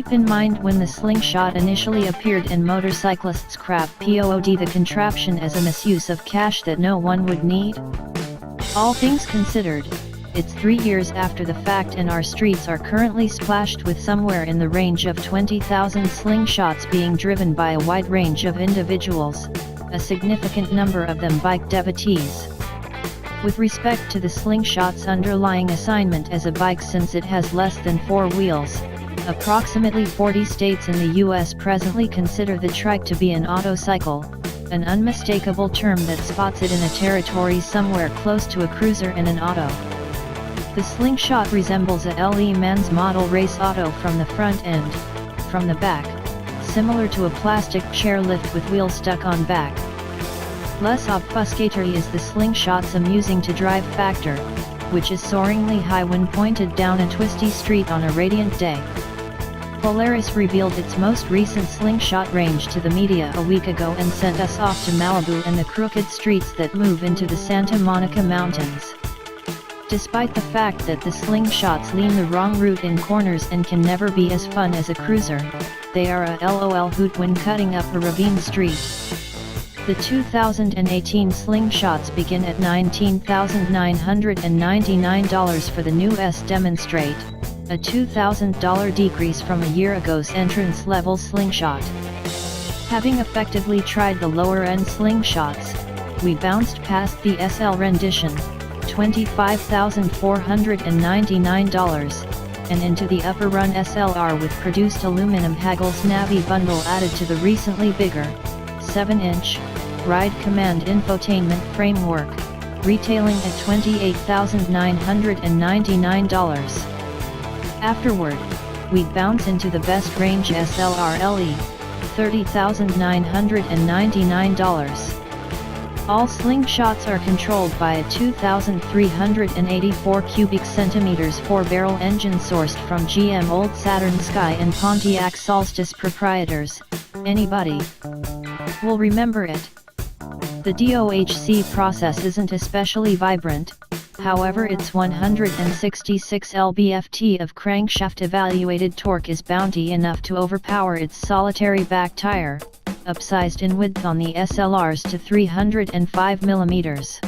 Keep in mind, when the Slingshot initially appeared in motorcyclists' craft POD, the contraption as a misuse of cash that no one would need? All things considered, it's 3 years after the fact and our streets are currently splashed with somewhere in the range of 20,000 slingshots being driven by a wide range of individuals, a significant number of them bike devotees. With respect to the Slingshot's underlying assignment as a bike, since it has less than 4 wheels, approximately 40 states in the US presently consider the trike to be an autocycle, an unmistakable term that spots it in a territory somewhere close to a cruiser and an auto. The Slingshot resembles a Le Mans model race auto from the front end; from the back, similar to a plastic chairlift with wheels stuck on back. Less obfuscatory is the Slingshot's amusing to drive factor, which is soaringly high when pointed down a twisty street on a radiant day. Polaris revealed its most recent Slingshot range to the media a week ago and sent us off to Malibu and the crooked streets that move into the Santa Monica Mountains. Despite the fact that the Slingshots lean the wrong route in corners and can never be as fun as a cruiser, they are a LOL hoot when cutting up a ravine street. The 2018 Slingshots begin at $19,999 for the new S Demonstrate, a $2,000 decrease from a year ago's entrance-level Slingshot. Having effectively tried the lower-end Slingshots, we bounced past the SL rendition, $25,499, and into the upper-run SLR with produced aluminum Haggles Navi bundle added to the recently bigger, 7-inch, Ride Command infotainment framework, retailing at $28,999. Afterward, we bounce into the best range SLR LE, $30,999. All Slingshots are controlled by a 2,384 cubic centimeters 4-barrel engine sourced from GM Old Saturn Sky and Pontiac Solstice proprietors. Anybody will remember it. The DOHC process isn't especially vibrant, however its 166 lb-ft of crankshaft evaluated torque is bounty enough to overpower its solitary back tire, upsized in width on the SLRs to 305 mm.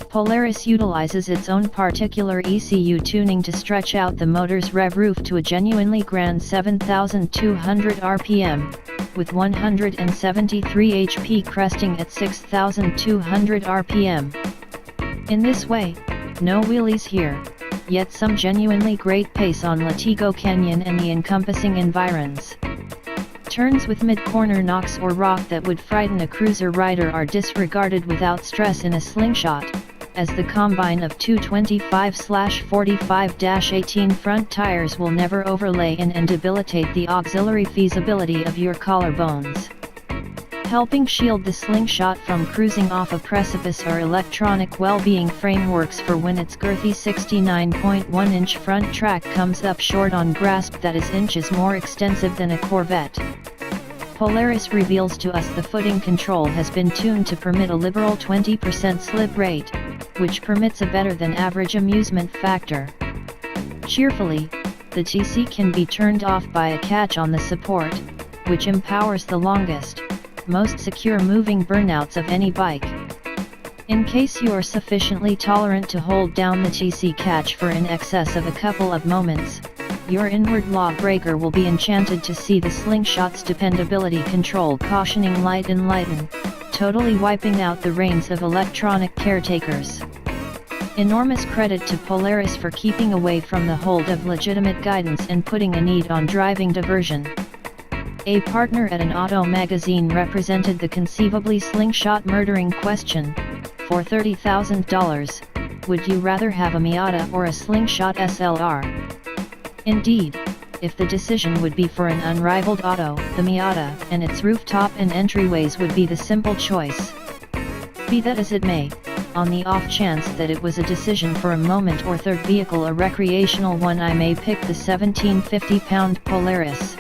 Polaris utilizes its own particular ECU tuning to stretch out the motor's rev roof to a genuinely grand 7,200 RPM, with 173 HP cresting at 6,200 RPM. In this way, no wheelies here, yet some genuinely great pace on Latigo Canyon and the encompassing environs. Turns with mid-corner knocks or rock that would frighten a cruiser rider are disregarded without stress in a Slingshot, as the combine of two 25/45-18 front tires will never overlay in and debilitate the auxiliary feasibility of your collarbones. Helping shield the Slingshot from cruising off a precipice are electronic well-being frameworks for when its girthy 69.1-inch front track comes up short on grasp that is inches more extensive than a Corvette. Polaris reveals to us the footing control has been tuned to permit a liberal 20% slip rate, which permits a better than average amusement factor. Cheerfully, the TC can be turned off by a catch on the support, which empowers the longest, most secure moving burnouts of any bike. In case you are sufficiently tolerant to hold down the TC catch for in excess of a couple of moments, your inward lawbreaker will be enchanted to see the Slingshot's dependability control cautioning light and lighten, totally wiping out the reins of electronic caretakers. Enormous credit to Polaris for keeping away from the hold of legitimate guidance and putting a need on driving diversion. A partner at an auto magazine represented the conceivably Slingshot murdering question: for $30,000, would you rather have a Miata or a Slingshot SLR? Indeed, if the decision would be for an unrivaled auto, the Miata and its rooftop and entryways would be the simple choice. Be that as it may, on the off chance that it was a decision for a moment or third vehicle, a recreational one, I may pick the 1750-pound Polaris.